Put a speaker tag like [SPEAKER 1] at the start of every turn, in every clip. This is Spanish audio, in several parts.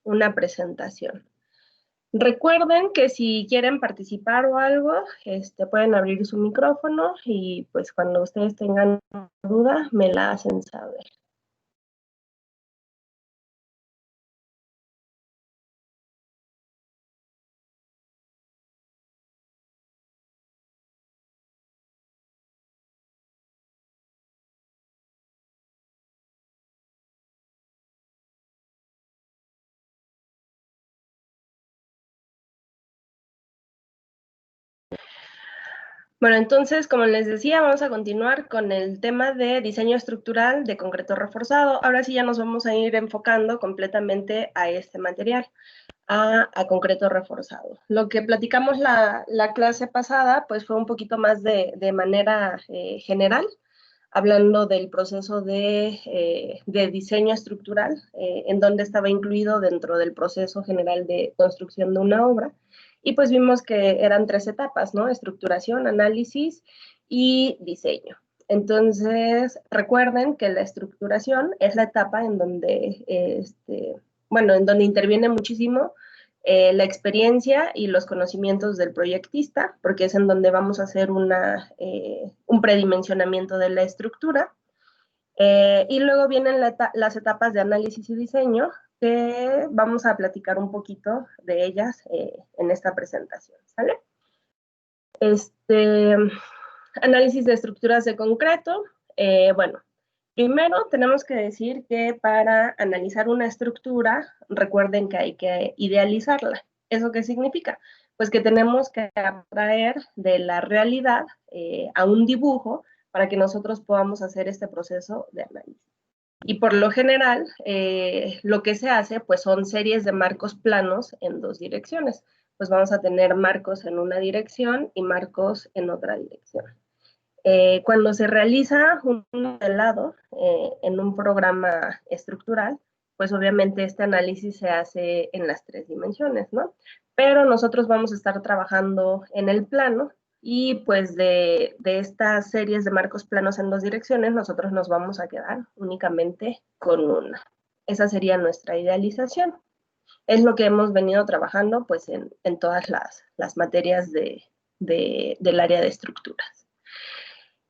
[SPEAKER 1] una presentación. Recuerden que si quieren participar o algo, pueden abrir su micrófono y pues cuando ustedes tengan duda, me la hacen saber. Bueno, entonces, como les decía, vamos a continuar con el tema de diseño estructural de concreto reforzado. Ahora sí ya nos vamos a ir enfocando completamente a este material, a concreto reforzado. Lo que platicamos la clase pasada, pues fue un poquito más de manera general, hablando del proceso de diseño estructural, en donde estaba incluido dentro del proceso general de construcción de una obra. Y pues vimos que eran 3 etapas, ¿no? Estructuración, análisis y diseño. Entonces, recuerden que la estructuración es la etapa en donde, en donde interviene muchísimo la experiencia y los conocimientos del proyectista, porque es en donde vamos a hacer un predimensionamiento de la estructura. Y luego vienen las etapas de análisis y diseño, que vamos a platicar un poquito de ellas en esta presentación, ¿sale? Análisis de estructuras de concreto. Bueno, primero tenemos que decir que para analizar una estructura, recuerden que hay que idealizarla. ¿Eso qué significa? Pues que tenemos que abstraer de la realidad a un dibujo para que nosotros podamos hacer este proceso de análisis. Y por lo general, lo que se hace, pues son series de marcos planos en 2 direcciones. Pues vamos a tener marcos en una dirección y marcos en otra dirección. Cuando se realiza un modelado en un programa estructural, pues obviamente este análisis se hace en las 3 dimensiones, ¿no? Pero nosotros vamos a estar trabajando en el plano y pues de estas series de marcos planos en 2 direcciones, nosotros nos vamos a quedar únicamente con una. Esa sería nuestra idealización. Es lo que hemos venido trabajando pues en todas las materias del área de estructuras.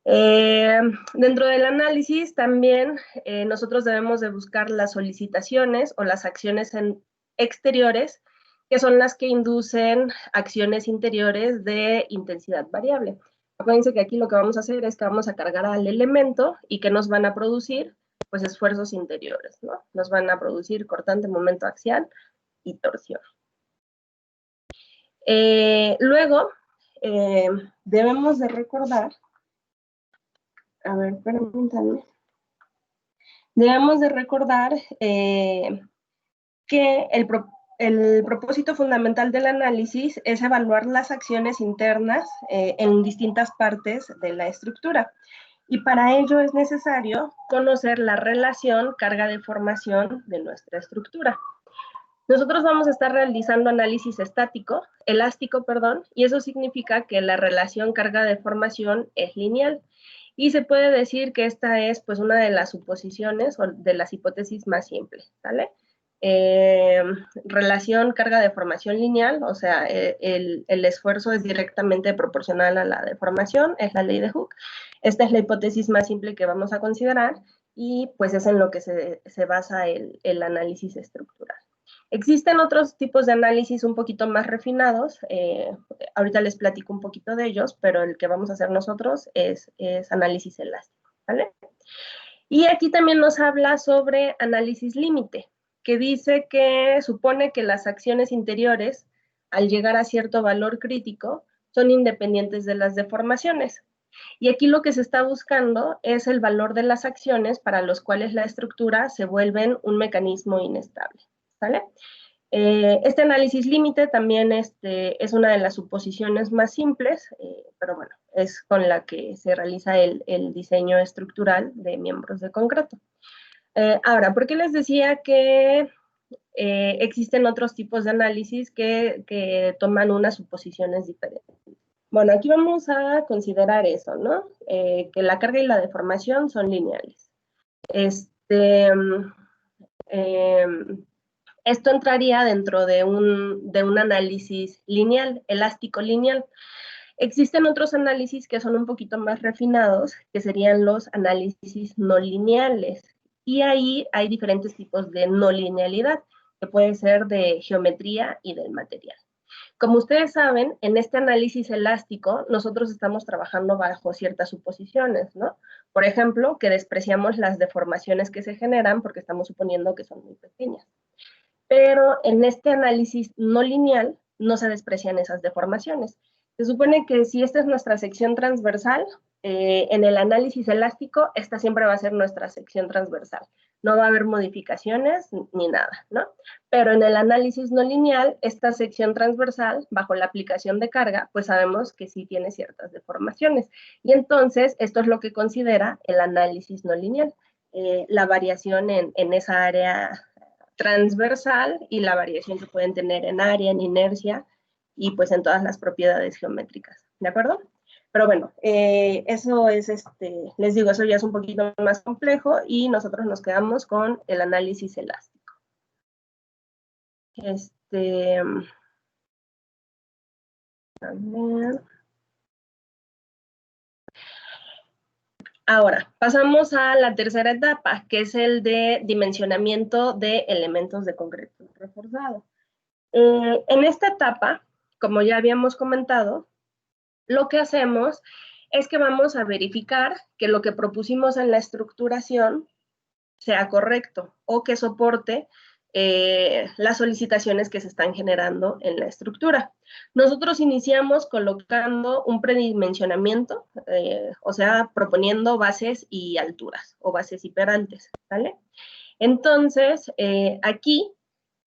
[SPEAKER 1] Dentro del análisis también nosotros debemos de buscar las solicitaciones o las acciones exteriores, que son las que inducen acciones interiores de intensidad variable. Acuérdense que aquí lo que vamos a hacer es que vamos a cargar al elemento y que nos van a producir pues esfuerzos interiores, ¿no? Nos van a producir cortante, momento axial y torsión. Luego, debemos de recordar, a ver, permítanme. Debemos de recordar que el propósito fundamental del análisis es evaluar las acciones internas en distintas partes de la estructura. Y para ello es necesario conocer la relación carga-deformación de nuestra estructura. Nosotros vamos a estar realizando análisis elástico, y eso significa que la relación carga-deformación es lineal. Y se puede decir que esta es pues una de las suposiciones o de las hipótesis más simples, ¿vale? Relación carga-deformación lineal, o sea, el esfuerzo es directamente proporcional a la deformación, es la ley de Hooke. Esta es la hipótesis más simple que vamos a considerar y pues es en lo que se basa el análisis estructural. Existen otros tipos de análisis un poquito más refinados, ahorita les platico un poquito de ellos, pero el que vamos a hacer nosotros es análisis elástico, ¿vale? Y aquí también nos habla sobre análisis límite, que dice que supone que las acciones interiores, al llegar a cierto valor crítico, son independientes de las deformaciones. Y aquí lo que se está buscando es el valor de las acciones para los cuales la estructura se vuelve un mecanismo inestable, ¿vale? Este análisis límite también es una de las suposiciones más simples, pero bueno, es con la que se realiza el diseño estructural de miembros de concreto. Ahora, ¿por qué les decía que existen otros tipos de análisis que toman unas suposiciones diferentes? Bueno, aquí vamos a considerar eso, ¿no? Que la carga y la deformación son lineales. Esto entraría dentro de un análisis lineal, elástico lineal. Existen otros análisis que son un poquito más refinados, que serían los análisis no lineales. Y ahí hay diferentes tipos de no linealidad, que puede ser de geometría y del material. Como ustedes saben, en este análisis elástico, nosotros estamos trabajando bajo ciertas suposiciones, ¿no? Por ejemplo, que despreciamos las deformaciones que se generan porque estamos suponiendo que son muy pequeñas. Pero en este análisis no lineal no se desprecian esas deformaciones. Se supone que si esta es nuestra sección transversal, en el análisis elástico, esta siempre va a ser nuestra sección transversal. No va a haber modificaciones ni nada, ¿no? Pero en el análisis no lineal, esta sección transversal, bajo la aplicación de carga, pues sabemos que sí tiene ciertas deformaciones. Y entonces, esto es lo que considera el análisis no lineal. La variación en esa área transversal y la variación que pueden tener en área, en inercia y pues en todas las propiedades geométricas, ¿de acuerdo? Pero bueno, eso es, les digo, eso ya es un poquito más complejo y nosotros nos quedamos con el análisis elástico. A ver. Ahora, pasamos a la tercera etapa, que es el de dimensionamiento de elementos de concreto reforzado. En esta etapa, como ya habíamos comentado, lo que hacemos es que vamos a verificar que lo que propusimos en la estructuración sea correcto o que soporte las solicitaciones que se están generando en la estructura. Nosotros iniciamos colocando un predimensionamiento, o sea, proponiendo bases y alturas o bases y perantes, ¿vale? Entonces, aquí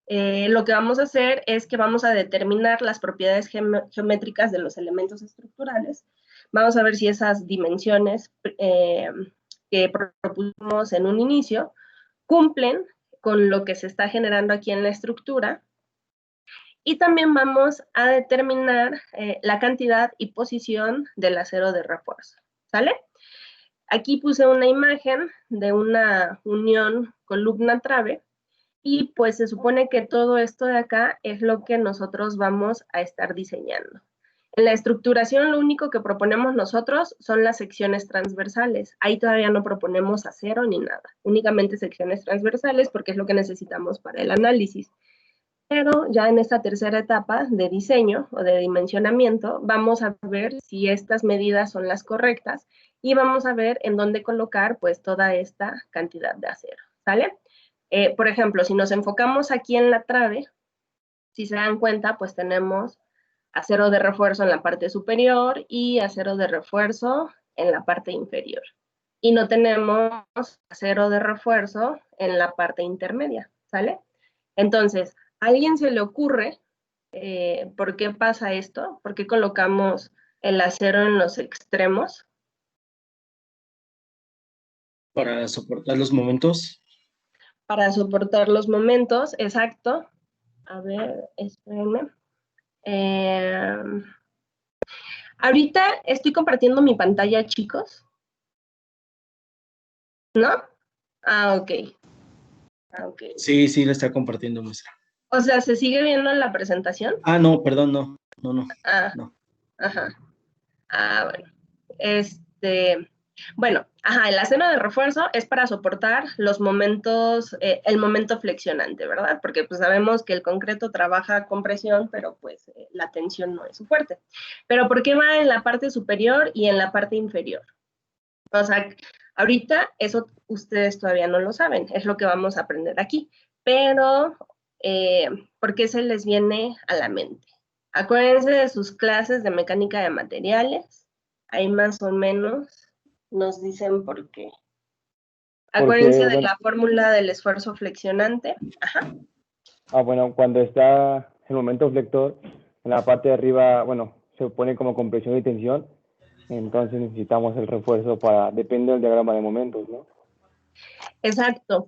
[SPEAKER 1] lo que vamos a hacer es que vamos a determinar las propiedades geométricas de los elementos estructurales. Vamos a ver si esas dimensiones que propusimos en un inicio cumplen con lo que se está generando aquí en la estructura. Y también vamos a determinar la cantidad y posición del acero de refuerzo, ¿sale? Aquí puse una imagen de una unión columna-trave y pues se supone que todo esto de acá es lo que nosotros vamos a estar diseñando. En la estructuración lo único que proponemos nosotros son las secciones transversales. Ahí todavía no proponemos acero ni nada, únicamente secciones transversales porque es lo que necesitamos para el análisis. Pero ya en esta tercera etapa de diseño o de dimensionamiento vamos a ver si estas medidas son las correctas y vamos a ver en dónde colocar pues toda esta cantidad de acero, ¿sale? Por ejemplo, si nos enfocamos aquí en la trave, si se dan cuenta, pues tenemos acero de refuerzo en la parte superior y acero de refuerzo en la parte inferior. Y no tenemos acero de refuerzo en la parte intermedia, ¿sale? Entonces, ¿a alguien se le ocurre por qué pasa esto? ¿Por qué colocamos el acero en los extremos?
[SPEAKER 2] Para soportar los momentos.
[SPEAKER 1] Para soportar los momentos, exacto. A ver, espérenme. Ahorita estoy compartiendo mi pantalla, chicos. ¿No? Ah, ok. Ah, ok.
[SPEAKER 2] Sí, sí, la está compartiendo, maestra.
[SPEAKER 1] O sea, ¿se sigue viendo la presentación?
[SPEAKER 2] Ah, no, perdón, no.
[SPEAKER 1] Ah,
[SPEAKER 2] No.
[SPEAKER 1] ajá. Ah, bueno. Bueno, ajá, el acero de refuerzo es para soportar los momentos, el momento flexionante, ¿verdad? Porque pues sabemos que el concreto trabaja con presión, pero pues la tensión no es su fuerte. Pero ¿por qué va en la parte superior y en la parte inferior? O sea, ahorita eso ustedes todavía no lo saben, es lo que vamos a aprender aquí. Pero, ¿por qué se les viene a la mente? Acuérdense de sus clases de mecánica de materiales. Ahí más o menos nos dicen por qué. Acuérdense
[SPEAKER 3] Porque,
[SPEAKER 1] de
[SPEAKER 3] bueno,
[SPEAKER 1] la fórmula del esfuerzo flexionante. Ajá.
[SPEAKER 3] bueno, cuando está el momento flector, en la parte de arriba, bueno, se pone como compresión y tensión, entonces necesitamos el refuerzo depende del diagrama de momentos, ¿no?
[SPEAKER 1] Exacto.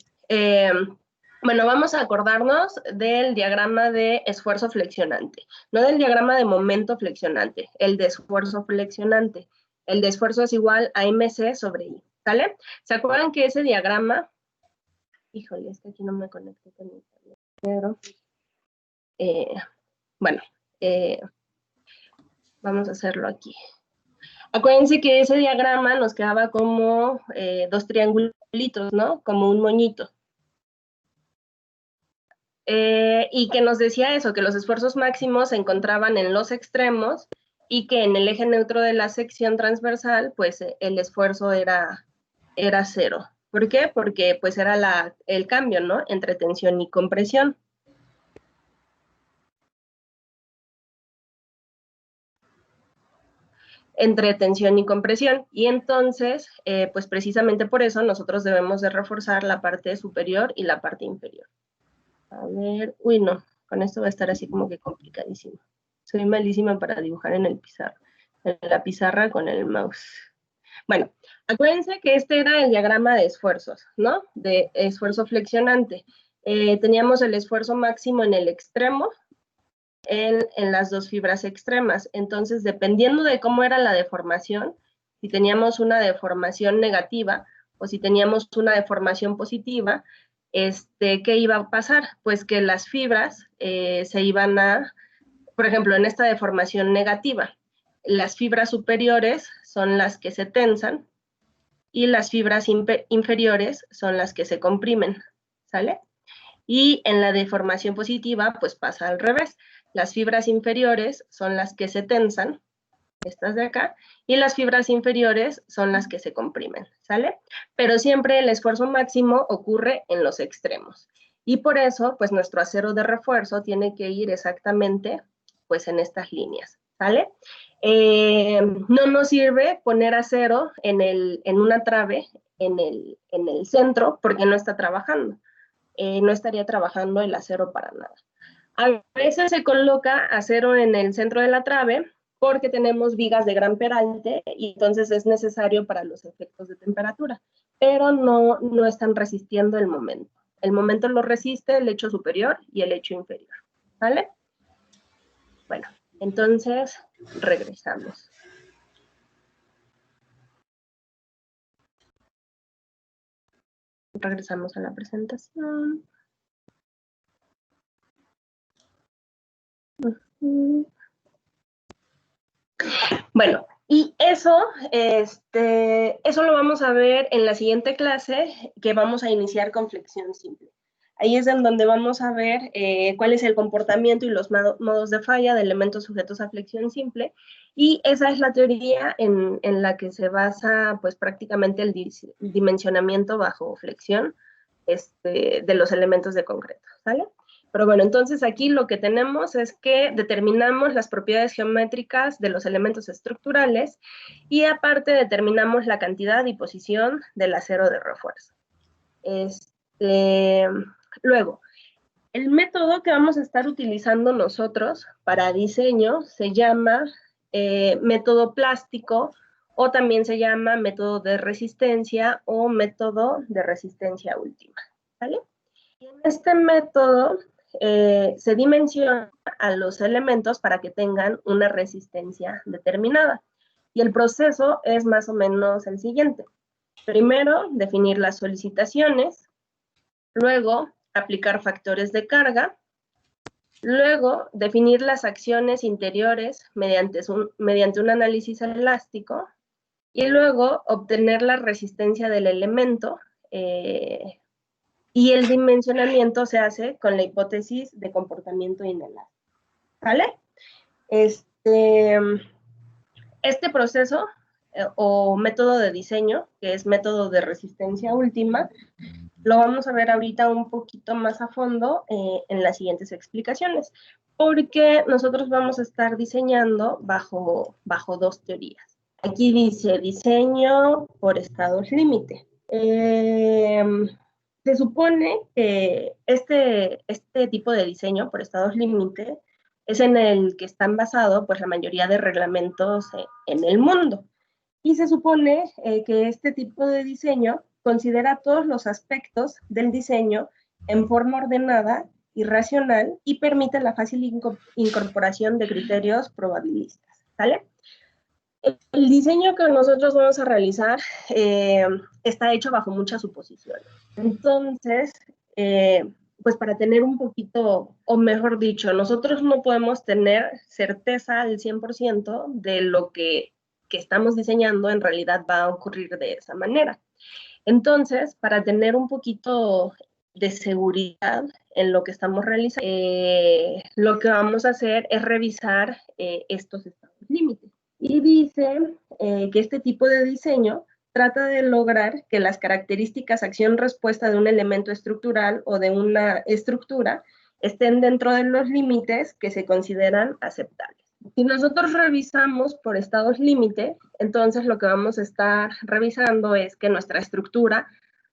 [SPEAKER 1] Bueno, vamos a acordarnos del diagrama de esfuerzo flexionante, no del diagrama de momento flexionante, el de esfuerzo flexionante. El de esfuerzo es igual a mc sobre I, ¿sale? ¿Se acuerdan que ese diagrama, híjole, es que aquí no me conecté con internet. Pero, bueno, vamos a hacerlo aquí. Acuérdense que ese diagrama nos quedaba como dos triangulitos, ¿no? Como un moñito. Y que nos decía eso, que los esfuerzos máximos se encontraban en los extremos y que en el eje neutro de la sección transversal, pues el esfuerzo era cero. ¿Por qué? Porque pues era el cambio, ¿no? Entre tensión y compresión. Entre tensión y compresión. Y entonces, pues precisamente por eso nosotros debemos de reforzar la parte superior y la parte inferior. A ver, uy, no, con esto va a estar así como que complicadísimo. Soy malísima para dibujar en la pizarra con el mouse. Bueno, acuérdense que este era el diagrama de esfuerzos, ¿no? De esfuerzo flexionante. Teníamos el esfuerzo máximo en el extremo, en las dos fibras extremas. Entonces, dependiendo de cómo era la deformación, si teníamos una deformación negativa o si teníamos una deformación positiva, ¿qué iba a pasar? Pues que las fibras se iban a, por ejemplo, en esta deformación negativa, las fibras superiores son las que se tensan y las fibras inferiores son las que se comprimen, ¿sale? Y en la deformación positiva, pues pasa al revés. Las fibras inferiores son las que se tensan, estas de acá, y las fibras inferiores son las que se comprimen, ¿sale? Pero siempre el esfuerzo máximo ocurre en los extremos. Y por eso, pues nuestro acero de refuerzo tiene que ir exactamente, pues en estas líneas, ¿sale? No nos sirve poner acero en una trave en el centro porque no está trabajando. No estaría trabajando el acero para nada. A veces se coloca acero en el centro de la trave porque tenemos vigas de gran peralte y entonces es necesario para los efectos de temperatura, pero no están resistiendo el momento. El momento lo resiste el hecho superior y el hecho inferior, ¿vale? Bueno, entonces regresamos. Regresamos a la presentación. Bueno, y eso lo vamos a ver en la siguiente clase, que vamos a iniciar con flexión simple. Ahí es en donde vamos a ver cuál es el comportamiento y los modos de falla de elementos sujetos a flexión simple, y esa es la teoría en la que se basa pues prácticamente el dimensionamiento bajo flexión de los elementos de concreto, ¿sale? Pero bueno, entonces aquí lo que tenemos es que determinamos las propiedades geométricas de los elementos estructurales y aparte determinamos la cantidad y posición del acero de refuerzo. Luego, el método que vamos a estar utilizando nosotros para diseño se llama método plástico o también se llama método de resistencia o método de resistencia última, ¿vale? Y en este método se dimensiona a los elementos para que tengan una resistencia determinada. Y el proceso es más o menos el siguiente. Primero, definir las solicitaciones. Luego, aplicar factores de carga. Luego, definir las acciones interiores mediante un análisis elástico. Y luego, obtener la resistencia del elemento. Y el dimensionamiento se hace con la hipótesis de comportamiento inelástico, ¿vale? Este proceso o método de diseño, que es método de resistencia última, lo vamos a ver ahorita un poquito más a fondo en las siguientes explicaciones, porque nosotros vamos a estar diseñando bajo dos teorías. Aquí dice diseño por estados límite. Se supone que este tipo de diseño por estados límite es en el que están basados pues, la mayoría de reglamentos en el mundo. Y se supone que este tipo de diseño considera todos los aspectos del diseño en forma ordenada y racional y permite la fácil incorporación de criterios probabilistas, ¿vale? El diseño que nosotros vamos a realizar está hecho bajo muchas suposiciones. Entonces, pues para tener un poquito, o mejor dicho, nosotros no podemos tener certeza al 100% de lo que estamos diseñando en realidad va a ocurrir de esa manera. Entonces, para tener un poquito de seguridad en lo que estamos realizando, lo que vamos a hacer es revisar estos estados límites. Y dice que este tipo de diseño trata de lograr que las características acción-respuesta de un elemento estructural o de una estructura estén dentro de los límites que se consideran aceptables. Si nosotros revisamos por estados límite, entonces lo que vamos a estar revisando es que nuestra estructura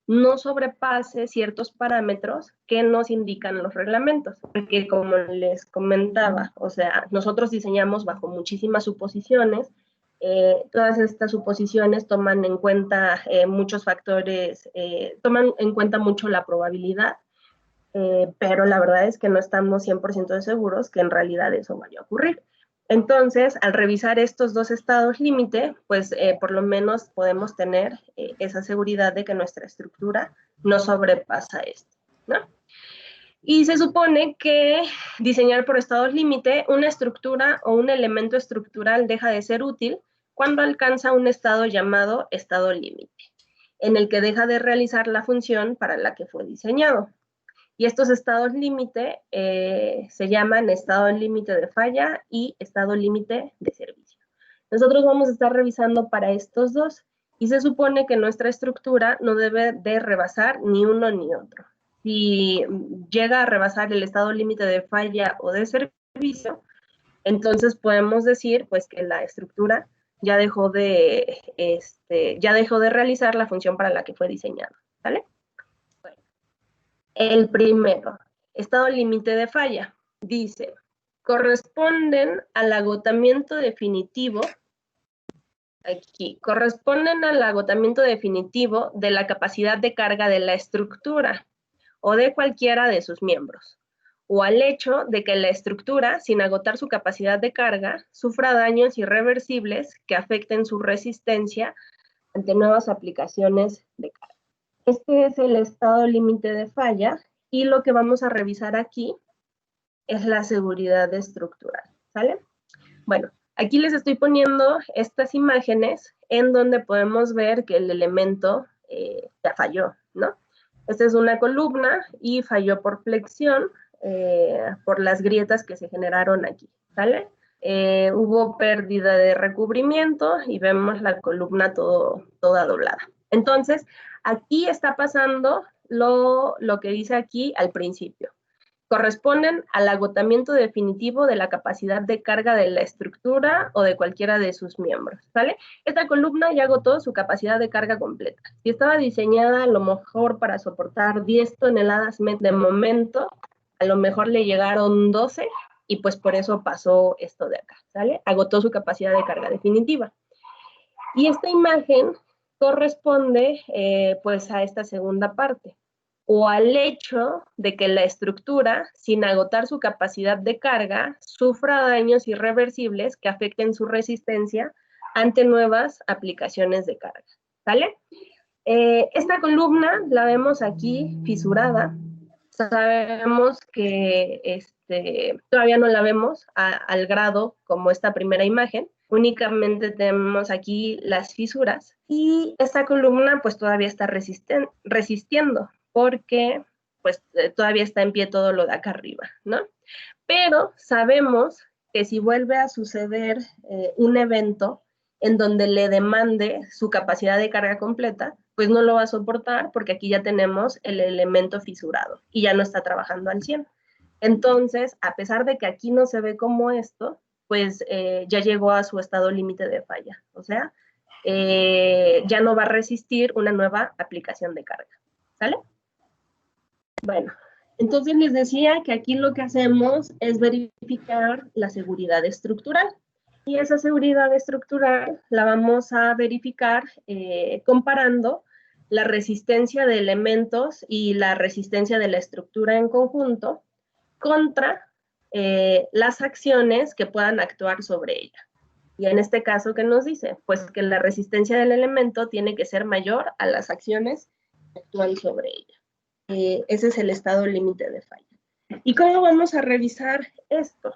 [SPEAKER 1] no sobrepase ciertos parámetros que nos indican los reglamentos, porque como les comentaba, o sea, nosotros diseñamos bajo muchísimas suposiciones, todas estas suposiciones toman en cuenta muchos factores, toman en cuenta mucho la probabilidad, pero la verdad es que no estamos 100% seguros que en realidad eso vaya a ocurrir. Entonces, al revisar estos dos estados límite, pues por lo menos podemos tener esa seguridad de que nuestra estructura no sobrepasa esto, ¿no? Y se supone que diseñar por estados límite, una estructura o un elemento estructural deja de ser útil cuando alcanza un estado llamado estado límite, en el que deja de realizar la función para la que fue diseñado. Y estos estados límite se llaman estado límite de falla y estado límite de servicio. Nosotros vamos a estar revisando para estos dos y se supone que nuestra estructura no debe de rebasar ni uno ni otro. Si llega a rebasar el estado límite de falla o de servicio, entonces podemos decir pues que la estructura ya dejó de realizar la función para la que fue diseñada, ¿vale? El primero, estado límite de falla, dice, corresponden al agotamiento definitivo, corresponden al agotamiento definitivo de la capacidad de carga de la estructura o de cualquiera de sus miembros, o al hecho de que la estructura, sin agotar su capacidad de carga, sufra daños irreversibles que afecten su resistencia ante nuevas aplicaciones de carga. Este es el estado límite de falla y lo que vamos a revisar aquí es la seguridad estructural, ¿sale? Bueno, aquí les estoy poniendo estas imágenes en donde podemos ver que el elemento ya falló, ¿no? Esta es una columna y falló por flexión, por las grietas que se generaron aquí, ¿sale? Hubo pérdida de recubrimiento y vemos la columna toda doblada. Entonces, aquí está pasando lo que dice aquí al principio. Corresponden al agotamiento definitivo de la capacidad de carga de la estructura o de cualquiera de sus miembros, ¿vale? Esta columna ya agotó su capacidad de carga completa. Si estaba diseñada a lo mejor para soportar 10 toneladas de momento, a lo mejor le llegaron 12 y pues por eso pasó esto de acá, ¿sale? Agotó su capacidad de carga definitiva. Y esta imagen corresponde pues a esta segunda parte, o al hecho de que la estructura, sin agotar su capacidad de carga, sufra daños irreversibles que afecten su resistencia ante nuevas aplicaciones de carga, ¿vale? Esta columna la vemos aquí fisurada. Sabemos que todavía no la vemos al grado como esta primera imagen, únicamente tenemos aquí las fisuras y esta columna pues todavía está resistiendo porque pues todavía está en pie todo lo de acá arriba, ¿no? Pero sabemos que si vuelve a suceder un evento en donde le demande su capacidad de carga completa, pues no lo va a soportar porque aquí ya tenemos el elemento fisurado y ya no está trabajando al 100. Entonces, a pesar de que aquí no se ve como esto, pues ya llegó a su estado límite de falla. O sea, ya no va a resistir una nueva aplicación de carga. ¿Sale? Bueno, entonces les decía que aquí lo que hacemos es verificar la seguridad estructural. Y esa seguridad estructural la vamos a verificar comparando la resistencia de elementos y la resistencia de la estructura en conjunto contra las acciones que puedan actuar sobre ella. Y en este caso, ¿qué nos dice? Pues que la resistencia del elemento tiene que ser mayor a las acciones que actúan sobre ella. ese es el estado límite de falla. ¿Y cómo vamos a revisar esto?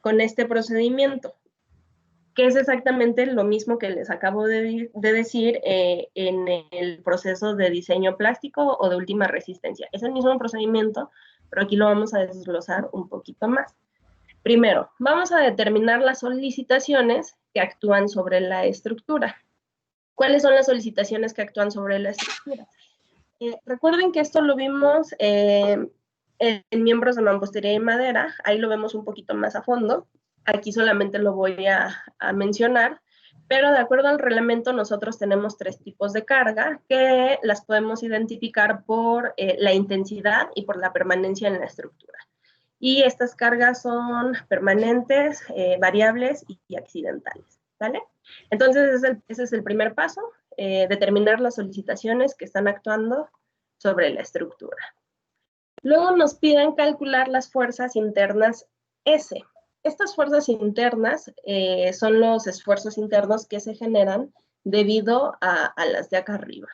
[SPEAKER 1] Con este procedimiento, que es exactamente lo mismo que les acabo de decir en el proceso de diseño plástico o de última resistencia. Es el mismo procedimiento, pero aquí lo vamos a desglosar un poquito más. Primero, vamos a determinar las solicitaciones que actúan sobre la estructura. ¿Cuáles son las solicitaciones que actúan sobre la estructura? Recuerden que esto lo vimos en miembros de mampostería y madera, ahí lo vemos un poquito más a fondo. Aquí solamente lo voy a mencionar, pero de acuerdo al reglamento nosotros tenemos 3 tipos de carga que las podemos identificar por la intensidad y por la permanencia en la estructura. Y estas cargas son permanentes, variables y accidentales, ¿vale? Entonces ese es el primer paso, determinar las solicitaciones que están actuando sobre la estructura. Luego nos piden calcular las fuerzas internas S. Estas fuerzas internas son los esfuerzos internos que se generan debido a las de acá arriba.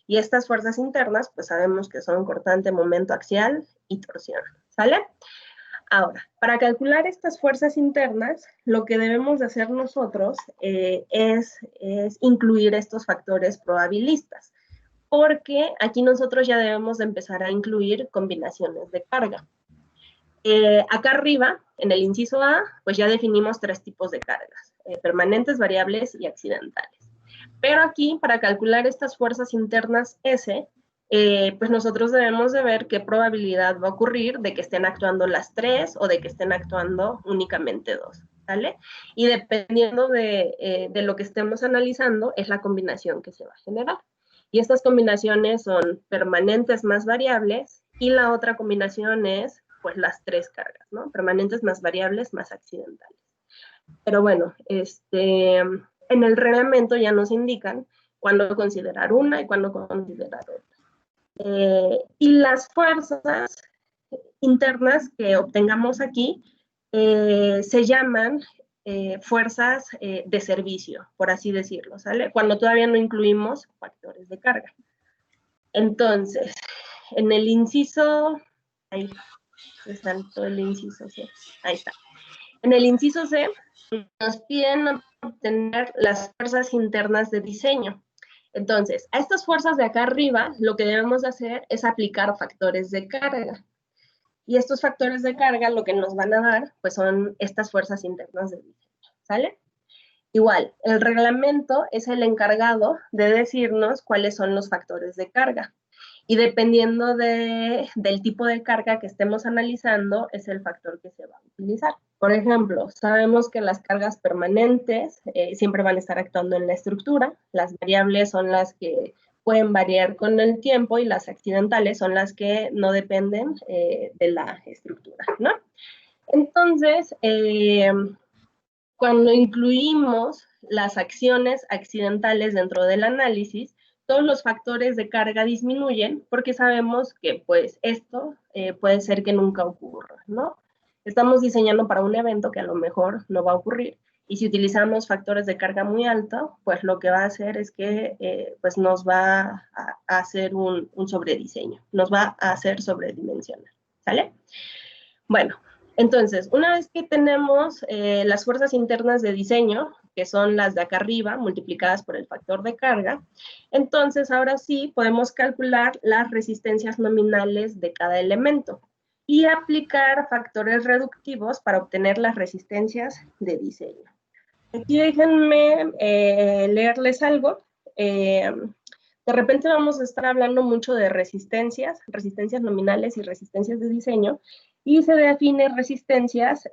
[SPEAKER 1] Y estas fuerzas internas, pues sabemos que son cortante, momento axial y torsión, ¿sale? Ahora, para calcular estas fuerzas internas, lo que debemos de hacer nosotros es incluir estos factores probabilistas, porque aquí nosotros ya debemos de empezar a incluir combinaciones de carga. Acá arriba, en el inciso A, pues ya definimos 3 tipos de cargas, permanentes, variables y accidentales. Pero aquí, para calcular estas fuerzas internas S, pues nosotros debemos de ver qué probabilidad va a ocurrir de que estén actuando las 3 o de que estén actuando únicamente 2, ¿vale? Y dependiendo de lo que estemos analizando, es la combinación que se va a generar. Y estas combinaciones son permanentes más variables, y la otra combinación es pues las 3 cargas, ¿no? Permanentes más variables más accidentales. Pero bueno, en el reglamento ya nos indican cuándo considerar una y cuándo considerar otra. Y las fuerzas internas que obtengamos aquí se llaman fuerzas de servicio, por así decirlo, ¿sale? Cuando todavía no incluimos factores de carga. Entonces, en el inciso, ahí está todo el inciso C, ahí está. En el inciso C nos piden obtener las fuerzas internas de diseño. Entonces, a estas fuerzas de acá arriba, lo que debemos hacer es aplicar factores de carga. Y estos factores de carga lo que nos van a dar, pues son estas fuerzas internas de diseño, ¿sale? Igual, el reglamento es el encargado de decirnos cuáles son los factores de carga. Y dependiendo del tipo de carga que estemos analizando, es el factor que se va a utilizar. Por ejemplo, sabemos que las cargas permanentes siempre van a estar actuando en la estructura, las variables son las que pueden variar con el tiempo y las accidentales son las que no dependen de la estructura, ¿no? Entonces, cuando incluimos las acciones accidentales dentro del análisis, todos los factores de carga disminuyen porque sabemos que pues esto puede ser que nunca ocurra, ¿no? Estamos diseñando para un evento que a lo mejor no va a ocurrir y si utilizamos factores de carga muy alto, pues lo que va a hacer es que pues nos va a hacer un sobrediseño, nos va a hacer sobredimensionar, ¿sale? Bueno, entonces, una vez que tenemos las fuerzas internas de diseño, que son las de acá arriba, multiplicadas por el factor de carga, entonces ahora sí podemos calcular las resistencias nominales de cada elemento y aplicar factores reductivos para obtener las resistencias de diseño. Aquí déjenme leerles algo. De repente vamos a estar hablando mucho de resistencias nominales y resistencias de diseño, y se define resistencias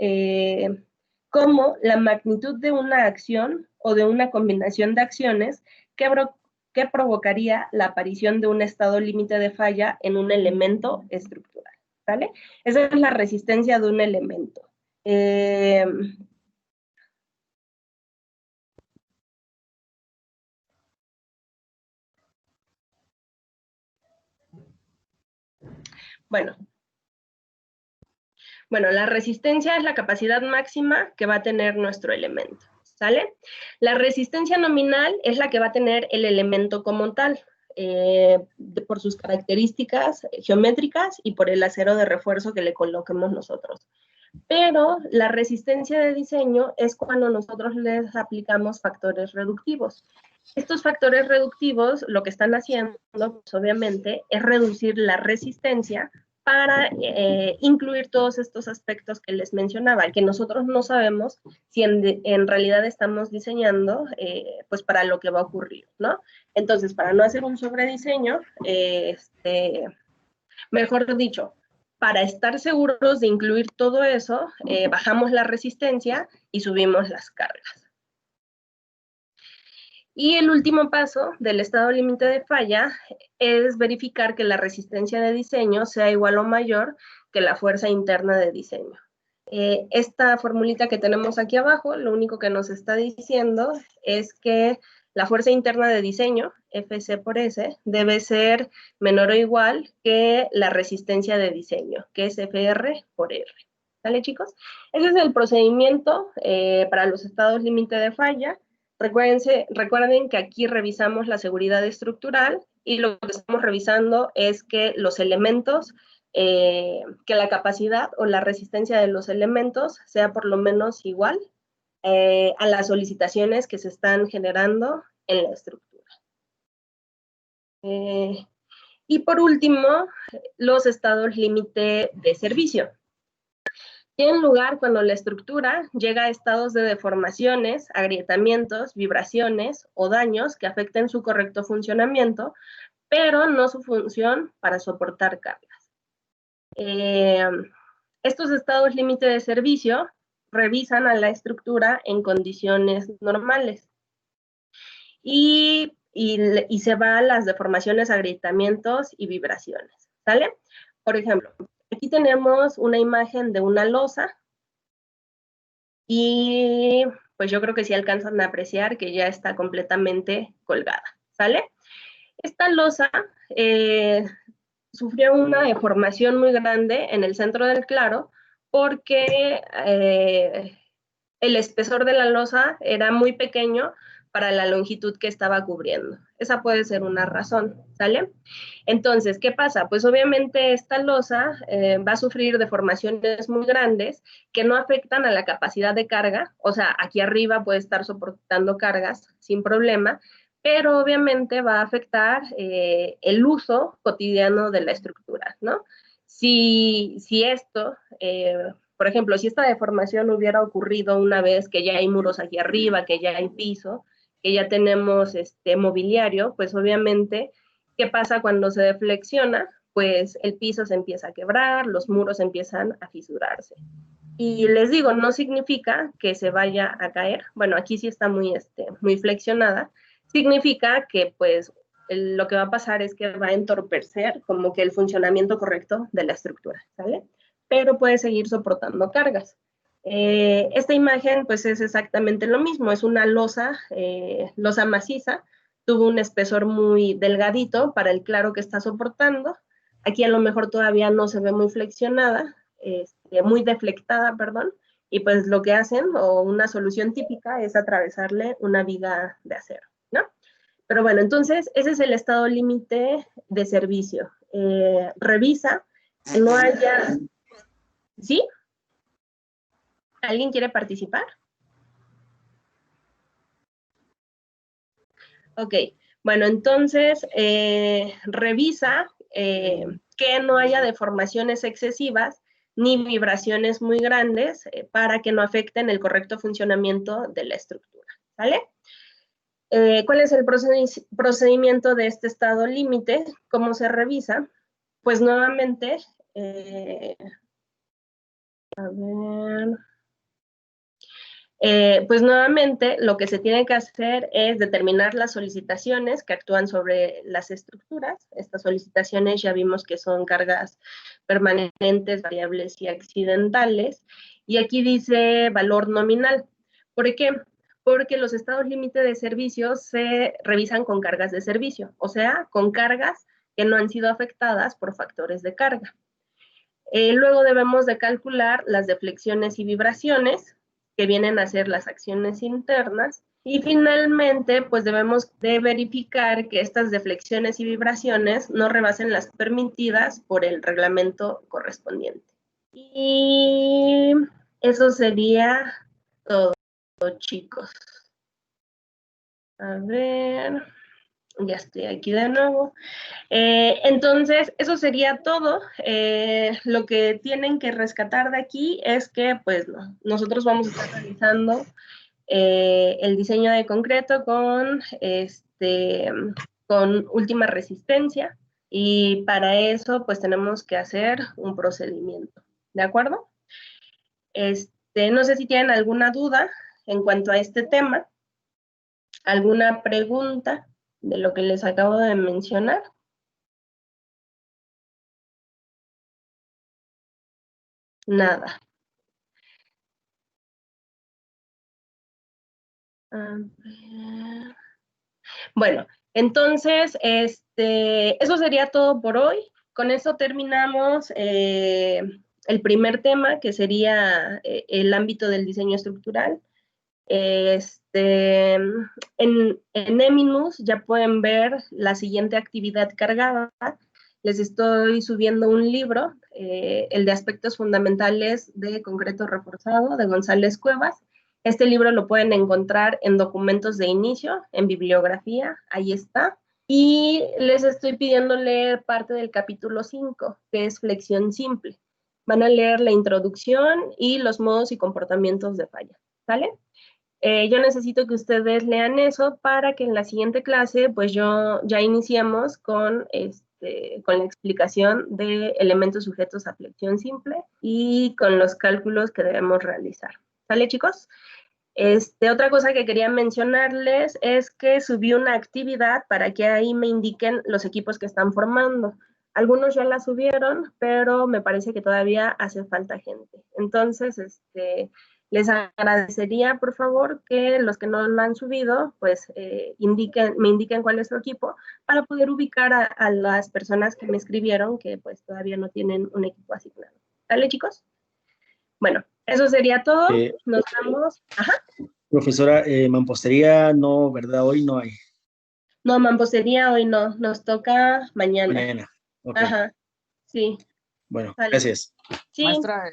[SPEAKER 1] como la magnitud de una acción o de una combinación de acciones que provocaría la aparición de un estado límite de falla en un elemento estructural, ¿vale? Esa es la resistencia de un elemento. Bueno, la resistencia es la capacidad máxima que va a tener nuestro elemento, ¿sale? La resistencia nominal es la que va a tener el elemento como tal. por sus características geométricas y por el acero de refuerzo que le coloquemos nosotros. Pero la resistencia de diseño es cuando nosotros les aplicamos factores reductivos. Estos factores reductivos lo que están haciendo, pues, obviamente, es reducir la resistencia para incluir todos estos aspectos que les mencionaba, que nosotros no sabemos si en realidad estamos diseñando pues para lo que va a ocurrir, ¿no? Entonces, para no hacer un sobrediseño, mejor dicho, para estar seguros de incluir todo eso, bajamos la resistencia y subimos las cargas. Y el último paso del estado límite de falla es verificar que la resistencia de diseño sea igual o mayor que la fuerza interna de diseño. Esta formulita que tenemos aquí abajo, lo único que nos está diciendo es que la fuerza interna de diseño, Fc por S, debe ser menor o igual que la resistencia de diseño, que es Fr por R. ¿Sale, chicos? Ese es el procedimiento para los estados límite de falla. Recuerden que aquí revisamos la seguridad estructural y lo que estamos revisando es que los elementos, que la capacidad o la resistencia de los elementos sea por lo menos igual a las solicitaciones que se están generando en la estructura. Y por último, los estados límite de servicio. Tienen lugar cuando la estructura llega a estados de deformaciones, agrietamientos, vibraciones o daños que afecten su correcto funcionamiento, pero no su función para soportar cargas. Estos estados límite de servicio revisan a la estructura en condiciones normales y se va a las deformaciones, agrietamientos y vibraciones, ¿sale? Por ejemplo, aquí tenemos una imagen de una losa y pues yo creo que sí alcanzan a apreciar que ya está completamente colgada, ¿sale? Esta losa sufrió una deformación muy grande en el centro del claro porque el espesor de la losa era muy pequeño para la longitud que estaba cubriendo. Esa puede ser una razón, ¿sale? Entonces, ¿qué pasa? Pues obviamente esta losa va a sufrir deformaciones muy grandes que no afectan a la capacidad de carga, o sea, aquí arriba puede estar soportando cargas sin problema, pero obviamente va a afectar el uso cotidiano de la estructura, ¿no? Si esto, por ejemplo, si esta deformación hubiera ocurrido una vez que ya hay muros aquí arriba, que ya hay piso, que ya tenemos mobiliario, pues obviamente, ¿qué pasa cuando se deflexiona? Pues el piso se empieza a quebrar, los muros empiezan a fisurarse. Y les digo, no significa que se vaya a caer, bueno, aquí sí está muy flexionada, significa que pues lo que va a pasar es que va a entorpecer como que el funcionamiento correcto de la estructura, ¿sale? Pero puede seguir soportando cargas. Esta imagen pues es exactamente lo mismo, es una losa maciza, tuvo un espesor muy delgadito para el claro que está soportando, aquí a lo mejor todavía no se ve muy flexionada, muy deflectada, perdón, y pues lo que hacen, o una solución típica, es atravesarle una viga de acero, ¿no? Pero bueno, entonces ese es el estado límite de servicio. Revisa que no haya... ¿Sí? ¿Alguien quiere participar? Ok, bueno, entonces revisa que no haya deformaciones excesivas ni vibraciones muy grandes para que no afecten el correcto funcionamiento de la estructura, ¿vale? ¿Cuál es el procedimiento de este estado límite? ¿Cómo se revisa? Pues nuevamente, pues nuevamente lo que se tiene que hacer es determinar las solicitaciones que actúan sobre las estructuras. Estas solicitaciones ya vimos que son cargas permanentes, variables y accidentales. Y aquí dice valor nominal. ¿Por qué? Porque los estados límite de servicio se revisan con cargas de servicio, o sea, con cargas que no han sido afectadas por factores de carga. Luego debemos de calcular las deflexiones y vibraciones, que vienen a ser las acciones internas, Y finalmente, pues debemos de verificar que estas deflexiones y vibraciones no rebasen las permitidas por el reglamento correspondiente. Y eso sería todo, chicos. A ver, ya estoy aquí de nuevo. Entonces, eso sería todo. Lo que tienen que rescatar de aquí es que, pues, nosotros vamos a estar realizando el diseño de concreto con última resistencia, y para eso pues tenemos que hacer un procedimiento, ¿de acuerdo? No sé si tienen alguna duda en cuanto a este tema, alguna pregunta de lo que les acabo de mencionar. Nada. A ver. Bueno, entonces, eso sería todo por hoy. Con eso terminamos el primer tema, que sería el ámbito del diseño estructural. En Eminus ya pueden ver la siguiente actividad cargada. Les estoy subiendo un libro, el de aspectos fundamentales de concreto reforzado, de González Cuevas. Este libro lo pueden encontrar en documentos de inicio, en bibliografía, ahí está. Y les estoy pidiendo leer parte del capítulo 5, que es flexión simple. Van a leer la introducción y los modos y comportamientos de falla, ¿sale? Yo necesito que ustedes lean eso para que en la siguiente clase, pues ya iniciemos con la explicación de elementos sujetos a flexión simple y con los cálculos que debemos realizar. ¿Sale, chicos? Otra cosa que quería mencionarles es que subí una actividad para que ahí me indiquen los equipos que están formando. Algunos ya la subieron, pero me parece que todavía hace falta gente. Entonces, les agradecería, por favor, que los que no lo han subido, pues me indiquen cuál es su equipo para poder ubicar a las personas que me escribieron que pues todavía no tienen un equipo asignado. ¿Sale, chicos? Bueno, eso sería todo. Nos vemos. Ajá.
[SPEAKER 2] Profesora, mampostería no, ¿verdad? Hoy no hay.
[SPEAKER 1] No, mampostería hoy no. Nos toca mañana.
[SPEAKER 2] Mañana. Ok.
[SPEAKER 1] Ajá. Sí.
[SPEAKER 2] Bueno,
[SPEAKER 1] Vale.
[SPEAKER 2] gracias.
[SPEAKER 1] Sí.
[SPEAKER 4] Maestra,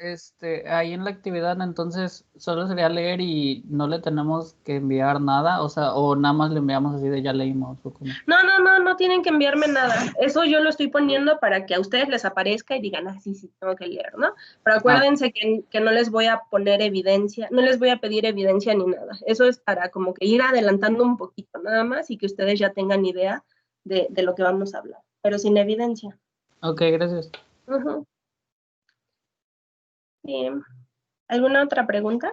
[SPEAKER 4] ahí en la actividad entonces solo sería leer y no le tenemos que enviar nada, o sea, o nada más le enviamos así de ya leímos o como.
[SPEAKER 1] No tienen que enviarme nada. Eso yo lo estoy poniendo para que a ustedes les aparezca y digan, ah, sí, tengo que leer, ¿no? Pero acuérdense que no les voy a poner evidencia, no les voy a pedir evidencia ni nada. Eso es para como que ir adelantando un poquito nada más y que ustedes ya tengan idea de lo que vamos a hablar, pero sin evidencia.
[SPEAKER 4] Ok, gracias.
[SPEAKER 1] Bien. ¿Alguna otra pregunta?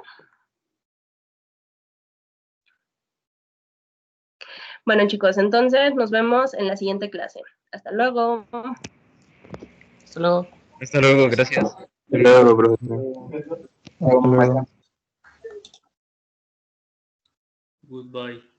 [SPEAKER 1] Bueno, chicos, entonces nos vemos en la siguiente clase. Hasta luego.
[SPEAKER 4] Hasta luego.
[SPEAKER 5] Hasta luego, gracias.
[SPEAKER 3] Hasta luego, profesor.
[SPEAKER 2] Goodbye.